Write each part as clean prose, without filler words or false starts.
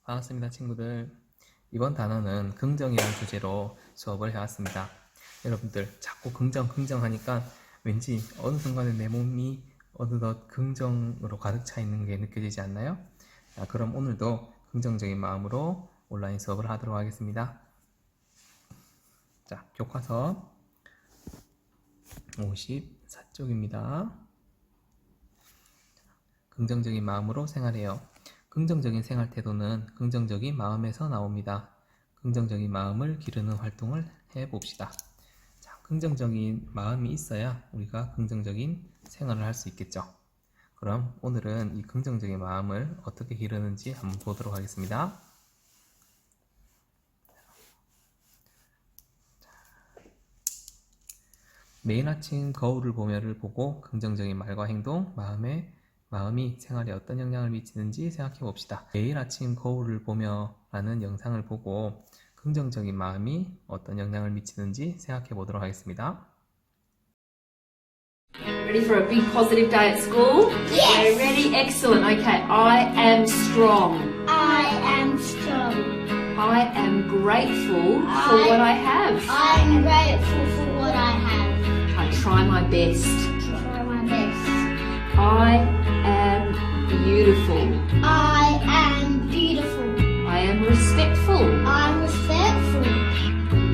반갑습니다, 친구들. 이번 단어는 긍정이라는 주제로 수업을 해왔습니다. 여러분들 자꾸 긍정 하니까 왠지 어느 순간에 내 몸이 어느덧 긍정으로 가득 차 있는 게 느껴지지 않나요? 자, 그럼 오늘도 긍정적인 마음으로 온라인 수업을 하도록 하겠습니다. 자, 교과서 54쪽입니다. 긍정적인 마음으로 생활해요. 긍정적인 생활 태도는 긍정적인 마음에서 나옵니다. 긍정적인 마음을 기르는 활동을 해봅시다. 자, 긍정적인 마음이 있어야 우리가 긍정적인 생활을 할 수 있겠죠. 그럼 오늘은 이 긍정적인 마음을 어떻게 기르는지 한번 보도록 하겠습니다. 매일 아침 거울을 보며를 보고 긍정적인 말과 행동, 마음이 생활에 어떤 영향을 미치는지 생각해 봅시다. 매일 아침 거울을 보며 라는 영상을 보고 긍정적인 마음이 어떤 영향을 미치는지 생각해 보도록 하겠습니다. Ready for a big positive day at school? Yes. Yeah, ready? Excellent. Okay, I am strong. I am strong. I am grateful for what I have. I'm grateful for what I have. I try my best. Try my best. I am beautiful. I am beautiful. I am respectful. I'm respectful.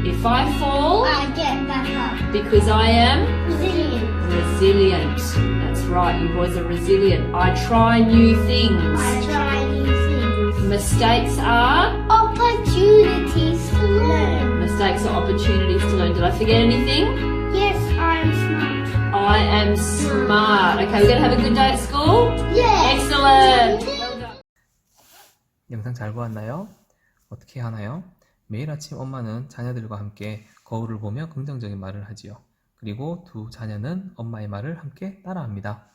If I fall, I get back up. because I am Resilient. resilient. That's right, you boys are resilient. I try new things. I try new things. Mistakes are? Opportunities to learn. Mistakes are opportunities to learn. Did I forget anything? Yes, I'm smart. I am smart. Okay, we're going to have a good day at school? Yes. Excellent. Well done. 영상 잘 보았나요? 어떻게 하나요? 매일 아침 엄마는 자녀들과 함께 거울을 보며 긍정적인 말을 하지요. 그리고 두 자녀는 엄마의 말을 함께 따라합니다.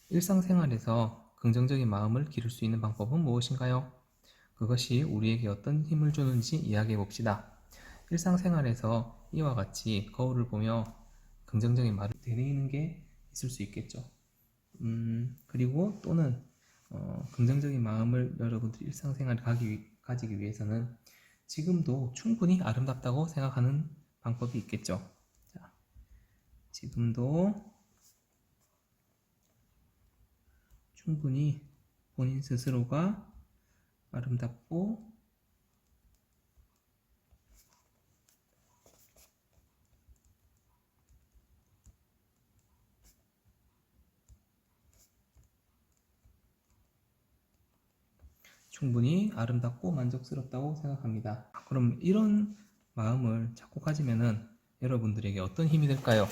일상생활에서 긍정적인 마음을 기를 수 있는 방법은 무엇인가요? 그것이 우리에게 어떤 힘을 주는지 이야기해 봅시다. 일상생활에서 이와 같이 거울을 보며 긍정적인 말을 되뇌이는 게 있을 수 있겠죠. 그리고 또는 긍정적인 마음을 여러분들이 일상생활에 가지기 위해서는 지금도 충분히 아름답다고 생각하는 방법이 있겠죠. 자, 지금도 충분히 본인 스스로가 아름답고 만족스럽다고 생각합니다. 그럼 이런 마음을 자꾸 가지면은 여러분들에게 어떤 힘이 될까요?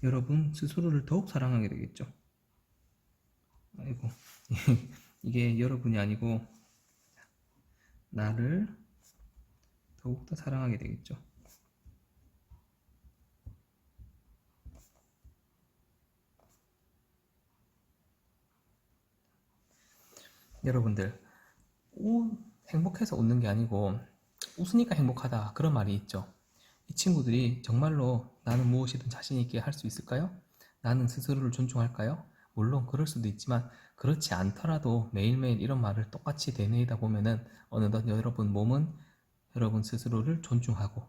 여러분 스스로를 더욱 사랑하게 되겠죠. 아이고, 이게 여러분이 아니고 나를 더욱더 사랑하게 되겠죠. 여러분들, 행복해서 웃는 게 아니고 웃으니까 행복하다, 그런 말이 있죠. 이 친구들이 정말로 나는 무엇이든 자신 있게 할 수 있을까요? 나는 스스로를 존중할까요? 물론 그럴 수도 있지만 그렇지 않더라도 매일매일 이런 말을 똑같이 되뇌이다 보면은 어느덧 여러분 몸은 여러분 스스로를 존중하고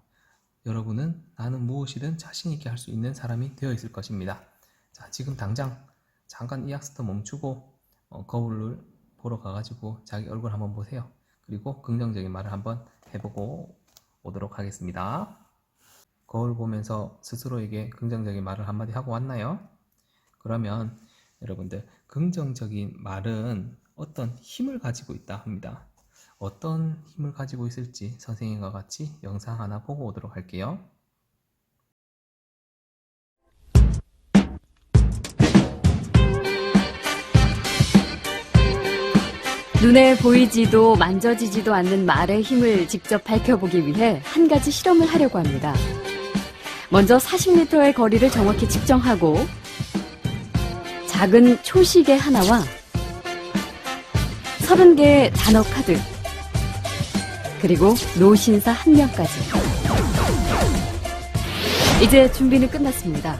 여러분은 나는 무엇이든 자신 있게 할 수 있는 사람이 되어 있을 것입니다. 자, 지금 당장 잠깐 이 학습도 멈추고 거울을 보러 가가지고 자기 얼굴 한번 보세요. 그리고 긍정적인 말을 한번 해보고 오도록 하겠습니다. 거울 보면서 스스로에게 긍정적인 말을 한마디 하고 왔나요? 그러면 여러분들, 긍정적인 말은 어떤 힘을 가지고 있다 합니다. 어떤 힘을 가지고 있을지 선생님과 같이 영상 하나 보고 오도록 할게요. 눈에 보이지도 만져지지도 않는 말의 힘을 직접 밝혀보기 위해 한 가지 실험을 하려고 합니다. 먼저 40m의 거리를 정확히 측정하고 작은 초시계 하나와 30개의 단어 카드, 그리고 노신사 1명까지. 이제 준비는 끝났습니다.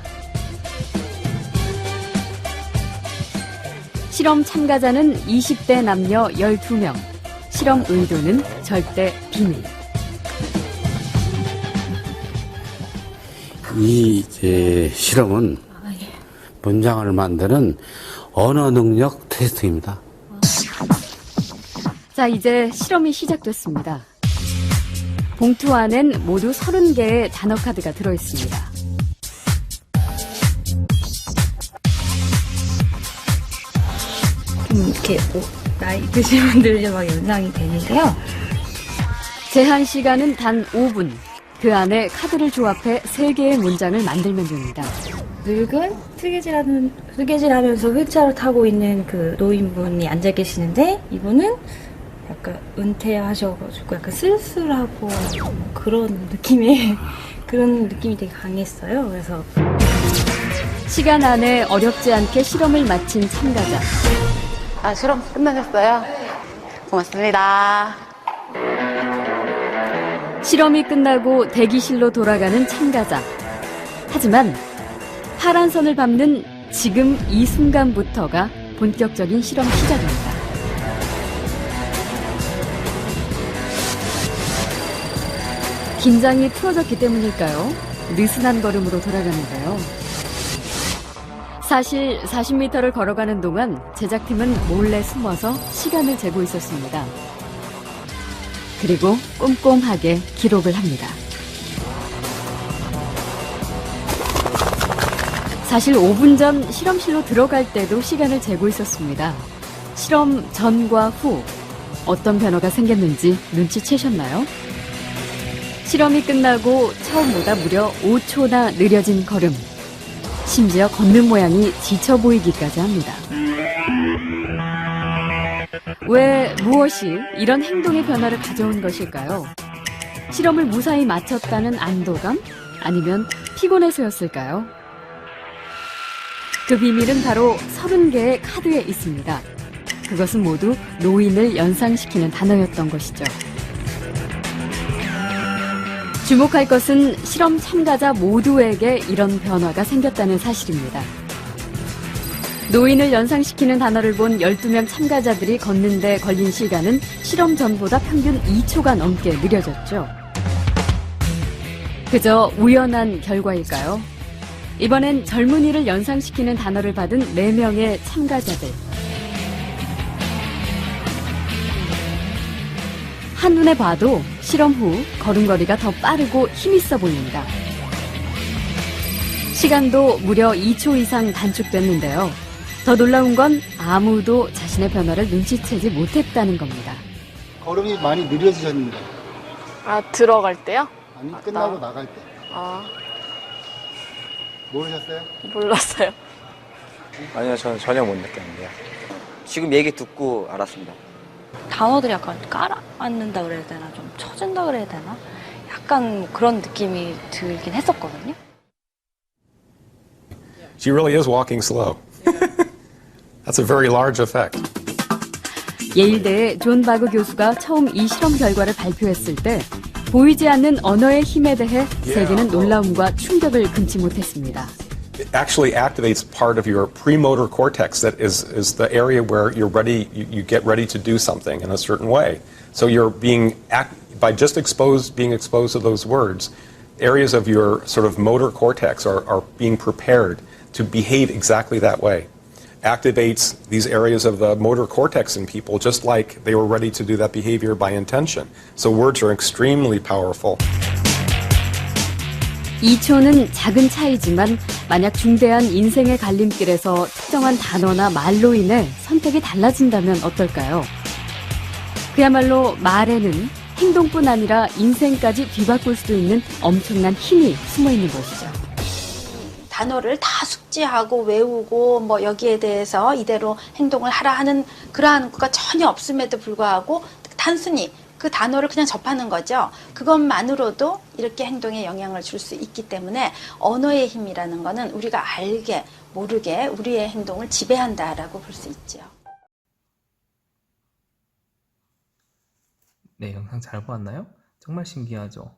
실험 참가자는 20대 남녀 12명. 실험 의도는 절대 비밀. 이 실험은 문장을 만드는 언어 능력 테스트입니다. 자, 이제 실험이 시작됐습니다. 봉투 안엔 모두 30개의 단어 카드가 들어있습니다. 이렇게 나이 드신 분들이 막 연상이 되는데요. 제한 시간은 단 5분. 그 안에 카드를 조합해 3개의 문장을 만들면 됩니다. 늙은 뜨개질하면서 휠체어를 타고 있는 그 노인분이 앉아 계시는데 이분은 약간 은퇴하셔가지고 약간 쓸쓸하고 그런 느낌이 되게 강했어요. 그래서 시간 안에 어렵지 않게 실험을 마친 참가자. 실험 끝나셨어요? 고맙습니다. 실험이 끝나고 대기실로 돌아가는 참가자. 하지만 파란 선을 밟는 지금 이 순간부터가 본격적인 실험 시작입니다. 긴장이 풀어졌기 때문일까요? 느슨한 걸음으로 돌아가는데요. 사실 40m를 걸어가는 동안 제작팀은 몰래 숨어서 시간을 재고 있었습니다. 그리고 꼼꼼하게 기록을 합니다. 사실 5분 전 실험실로 들어갈 때도 시간을 재고 있었습니다. 실험 전과 후 어떤 변화가 생겼는지 눈치채셨나요? 실험이 끝나고 처음보다 무려 5초나 느려진 걸음. 심지어 걷는 모양이 지쳐 보이기까지 합니다. 왜 무엇이 이런 행동의 변화를 가져온 것일까요? 실험을 무사히 마쳤다는 안도감? 아니면 피곤해서였을까요? 그 비밀은 바로 30개의 카드에 있습니다. 그것은 모두 노인을 연상시키는 단어였던 것이죠. 주목할 것은 실험 참가자 모두에게 이런 변화가 생겼다는 사실입니다. 노인을 연상시키는 단어를 본 12명 참가자들이 걷는데 걸린 시간은 실험 전보다 평균 2초가 넘게 느려졌죠. 그저 우연한 결과일까요? 이번엔 젊은이를 연상시키는 단어를 받은 4명의 참가자들. 한눈에 봐도 실험 후 걸음걸이가 더 빠르고 힘있어 보입니다. 시간도 무려 2초 이상 단축됐는데요. 더 놀라운 건 아무도 자신의 변화를 눈치채지 못했다는 겁니다. 걸음이 많이 느려지셨는데. 들어갈 때요? 아니, 끝나고 나갈 때. 모르셨어요? 몰랐어요. 아니요, 저는 전혀 못 느꼈는데요. 지금 얘기 듣고 알았습니다. 단어들이 약간 깔아앉는다 그래야 되나 좀 처진다 그래야 되나 약간 그런 느낌이 들긴 했었거든요. She really is walking slow. That's a very large effect. 예일대의 존 바그 교수가 처음 이 실험 결과를 발표했을 때 보이지 않는 언어의 힘에 대해 세계는 놀라움과 충격을 금치 못했습니다. It actually activates part of your premotor cortex that is the area where you're ready, you get ready to do something in a certain way. So you're by just being exposed to those words, areas of your sort of motor cortex are being prepared to behave exactly that way. Activates these areas of the motor cortex in people just like they were ready to do that behavior by intention. So words are extremely powerful. 2초는 작은 차이지만 만약 중대한 인생의 갈림길에서 특정한 단어나 말로 인해 선택이 달라진다면 어떨까요? 그야말로 말에는 행동뿐 아니라 인생까지 뒤바꿀 수도 있는 엄청난 힘이 숨어 있는 것이죠. 단어를 다 숙지하고 외우고 뭐 여기에 대해서 이대로 행동을 하라 하는 그러한 것가 전혀 없음에도 불구하고 단순히 그 단어를 그냥 접하는 거죠. 그것만으로도 이렇게 행동에 영향을 줄 수 있기 때문에 언어의 힘이라는 거는 우리가 알게 모르게 우리의 행동을 지배한다라고 볼 수 있죠. 네, 영상 잘 보았나요? 정말 신기하죠?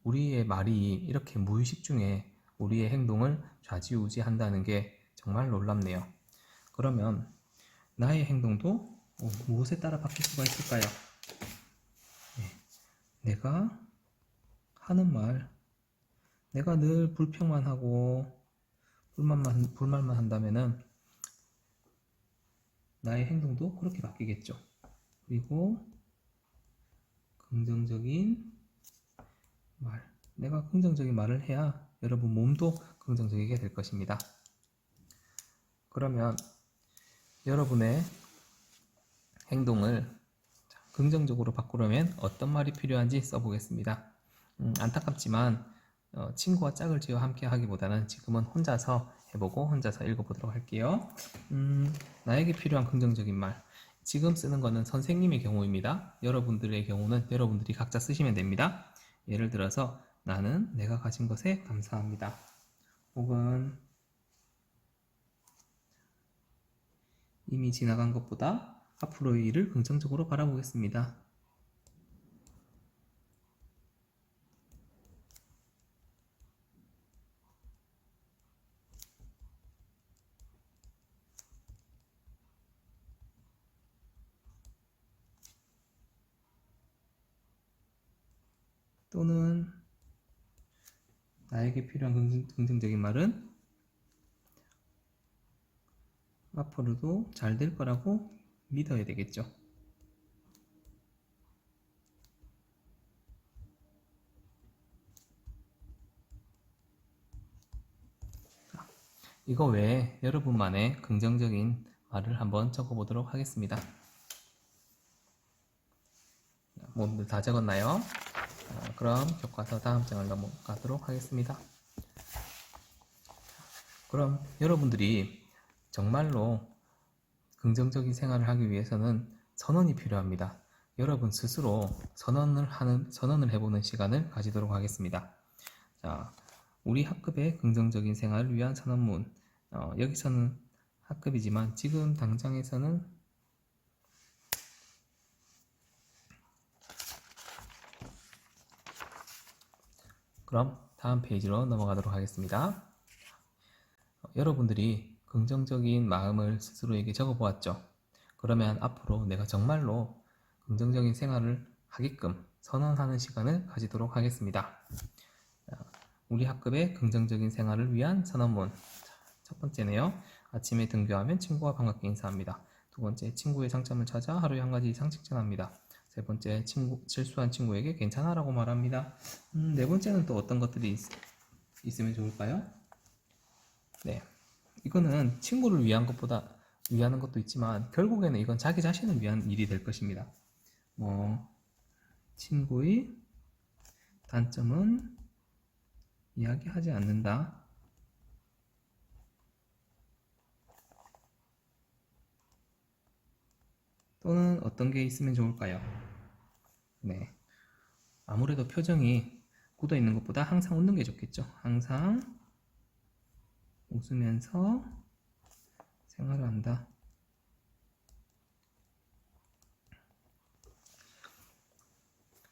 우리의 말이 이렇게 무의식 중에 우리의 행동을 좌지우지한다는 게 정말 놀랍네요. 그러면 나의 행동도 무엇에 따라 바뀔 수가 있을까요? 내가 하는 말, 내가 늘 불평만 하고 불만만 한다면은 나의 행동도 그렇게 바뀌겠죠. 그리고 긍정적인 말, 내가 긍정적인 말을 해야 여러분 몸도 긍정적이게 될 것입니다. 그러면 여러분의 행동을 긍정적으로 바꾸려면 어떤 말이 필요한지 써보겠습니다. 안타깝지만 친구와 짝을 지어 함께 하기보다는 지금은 혼자서 해보고 혼자서 읽어보도록 할게요. 나에게 필요한 긍정적인 말, 지금 쓰는 거는 선생님의 경우입니다. 여러분들의 경우는 여러분들이 각자 쓰시면 됩니다. 예를 들어서 나는 내가 가진 것에 감사합니다. 혹은 이미 지나간 것보다 앞으로의 일을 긍정적으로 바라보겠습니다. 또는 나에게 필요한 긍정적인 말은 앞으로도 잘 될 거라고 믿어야 되겠죠. 이거 외에 여러분만의 긍정적인 말을 한번 적어보도록 하겠습니다. 모두 다 적었나요? 그럼 교과서 다음 장을 넘어가도록 하겠습니다. 그럼 여러분들이 정말로 긍정적인 생활을 하기 위해서는 선언이 필요합니다. 여러분 스스로 선언을 해보는 시간을 가지도록 하겠습니다. 자, 우리 학급의 긍정적인 생활을 위한 선언문. 여기서는 학급이지만 지금 당장에서는 그럼 다음 페이지로 넘어가도록 하겠습니다. 여러분들이 긍정적인 마음을 스스로에게 적어보았죠. 그러면 앞으로 내가 정말로 긍정적인 생활을 하게끔 선언하는 시간을 가지도록 하겠습니다. 우리 학급의 긍정적인 생활을 위한 선언문. 첫 번째네요. 아침에 등교하면 친구와 반갑게 인사합니다. 두 번째, 친구의 장점을 찾아 하루에 한 가지 이상 칭찬합니다. 세 번째, 실수한 친구에게 괜찮아 라고 말합니다. 네 번째는 또 어떤 것들이 있으면 좋을까요? 네, 이거는 친구를 위하는 것도 있지만 결국에는 이건 자기 자신을 위한 일이 될 것입니다. 친구의 단점은 이야기하지 않는다. 또는 어떤 게 있으면 좋을까요? 네, 아무래도 표정이 굳어 있는 것보다 항상 웃는 게 좋겠죠. 항상 웃으면서 생활을 한다.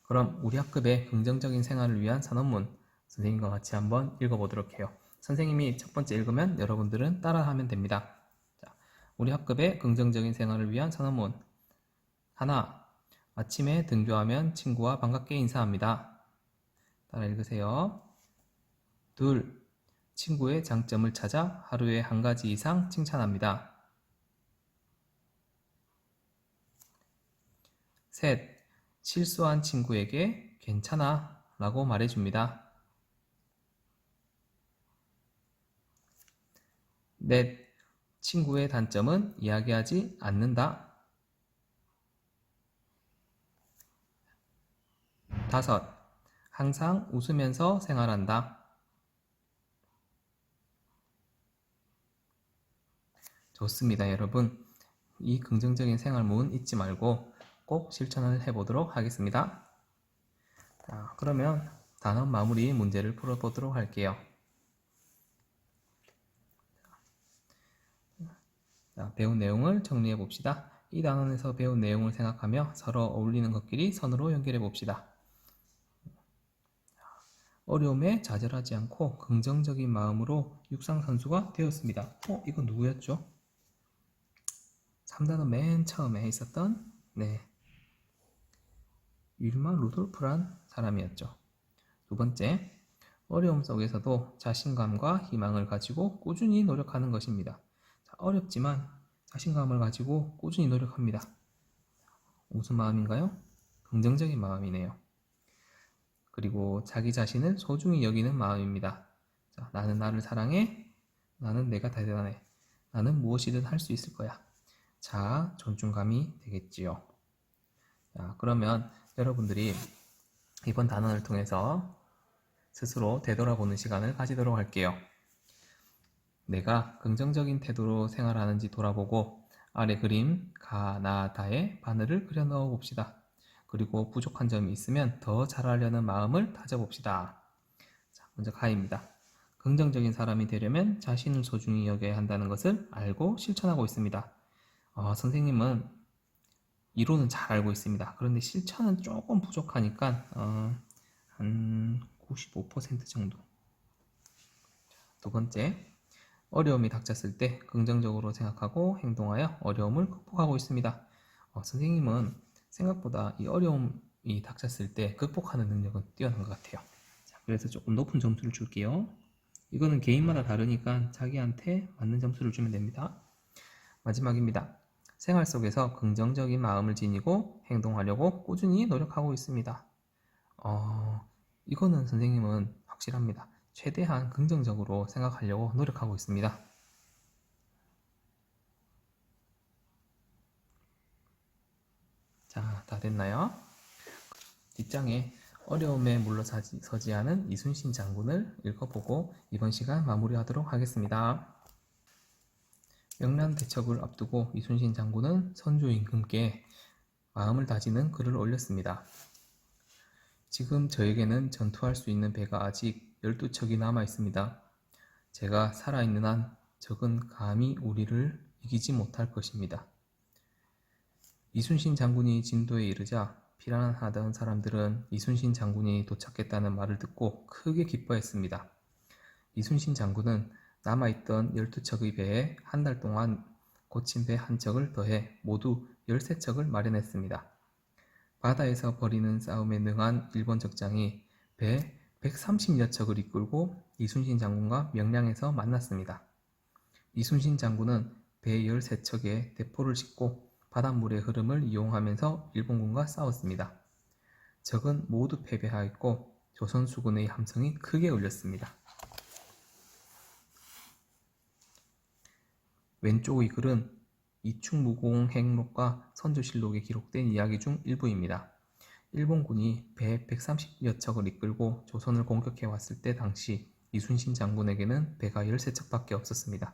그럼 우리 학급의 긍정적인 생활을 위한 선언문 선생님과 같이 한번 읽어보도록 해요. 선생님이 첫 번째 읽으면 여러분들은 따라하면 됩니다. 자, 우리 학급의 긍정적인 생활을 위한 선언문. 하나, 아침에 등교하면 친구와 반갑게 인사합니다. 따라 읽으세요. 둘, 친구의 장점을 찾아 하루에 한 가지 이상 칭찬합니다. 셋, 실수한 친구에게 괜찮아 라고 말해줍니다. 넷, 친구의 단점은 이야기하지 않는다. 다섯, 항상 웃으면서 생활한다. 좋습니다, 여러분. 이 긍정적인 생활문 잊지 말고 꼭 실천을 해보도록 하겠습니다. 자, 그러면 단어 마무리 문제를 풀어보도록 할게요. 자, 배운 내용을 정리해 봅시다. 이 단원에서 배운 내용을 생각하며 서로 어울리는 것끼리 선으로 연결해 봅시다. 어려움에 좌절하지 않고 긍정적인 마음으로 육상 선수가 되었습니다. 이건 누구였죠? 3단원 맨 처음에 있었던 윌마 루돌프란 사람이었죠. 두 번째, 어려움 속에서도 자신감과 희망을 가지고 꾸준히 노력하는 것입니다. 어렵지만 자신감을 가지고 꾸준히 노력합니다. 무슨 마음인가요? 긍정적인 마음이네요. 그리고 자기 자신을 소중히 여기는 마음입니다. 자, 나는 나를 사랑해. 나는 내가 대단해. 나는 무엇이든 할 수 있을 거야. 자, 존중감이 되겠지요. 자, 그러면 여러분들이 이번 단원을 통해서 스스로 되돌아보는 시간을 가지도록 할게요. 내가 긍정적인 태도로 생활하는지 돌아보고 아래 그림 가, 나, 다의 바늘을 그려 넣어 봅시다. 그리고 부족한 점이 있으면 더 잘하려는 마음을 다져봅시다. 자, 먼저 가입니다. 긍정적인 사람이 되려면 자신을 소중히 여겨야 한다는 것을 알고 실천하고 있습니다. 선생님은 이론은 잘 알고 있습니다. 그런데 실천은 조금 부족하니까 한 95% 정도. 두 번째, 어려움이 닥쳤을 때 긍정적으로 생각하고 행동하여 어려움을 극복하고 있습니다. 선생님은 생각보다 이 어려움이 닥쳤을 때 극복하는 능력은 뛰어난 것 같아요. 자, 그래서 조금 높은 점수를 줄게요. 이거는 개인마다 다르니까 자기한테 맞는 점수를 주면 됩니다. 마지막입니다. 생활 속에서 긍정적인 마음을 지니고 행동하려고 꾸준히 노력하고 있습니다. 이거는 선생님은 확실합니다. 최대한 긍정적으로 생각하려고 노력하고 있습니다. 자, 다 됐나요? 뒷장에 어려움에 물러서지 않은 이순신 장군을 읽어보고 이번 시간 마무리하도록 하겠습니다. 명란 대첩을 앞두고 이순신 장군은 선조 임금께 마음을 다지는 글을 올렸습니다. 지금 저에게는 전투할 수 있는 배가 아직 12척이 남아 있습니다. 제가 살아있는 한 적은 감히 우리를 이기지 못할 것입니다. 이순신 장군이 진도에 이르자 피난하던 사람들은 이순신 장군이 도착했다는 말을 듣고 크게 기뻐했습니다. 이순신 장군은 남아있던 12척의 배에 한 달 동안 고친 배 한 척을 더해 모두 13척을 마련했습니다. 바다에서 벌이는 싸움에 능한 일본 적장이 배 130여 척을 이끌고 이순신 장군과 명량에서 만났습니다. 이순신 장군은 배 13척에 대포를 싣고 바닷물의 흐름을 이용하면서 일본군과 싸웠습니다. 적은 모두 패배하였고 조선 수군의 함성이 크게 울렸습니다. 왼쪽의 글은 이충무공행록과 선조실록에 기록된 이야기 중 일부입니다. 일본군이 배 130여 척을 이끌고 조선을 공격해 왔을 때 당시 이순신 장군에게는 배가 13척밖에 없었습니다.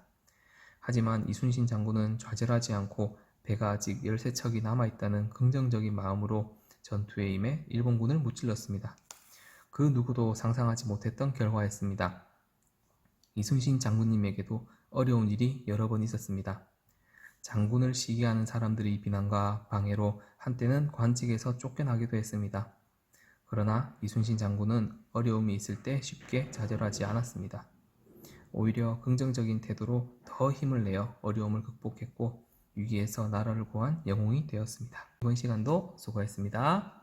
하지만 이순신 장군은 좌절하지 않고 배가 아직 13척이 남아있다는 긍정적인 마음으로 전투에 임해 일본군을 무찔렀습니다. 그 누구도 상상하지 못했던 결과였습니다. 이순신 장군님에게도 어려운 일이 여러 번 있었습니다. 장군을 시기하는 사람들의 비난과 방해로 한때는 관직에서 쫓겨나기도 했습니다. 그러나 이순신 장군은 어려움이 있을 때 쉽게 좌절하지 않았습니다. 오히려 긍정적인 태도로 더 힘을 내어 어려움을 극복했고 위기에서 나라를 구한 영웅이 되었습니다. 이번 시간도 수고했습니다.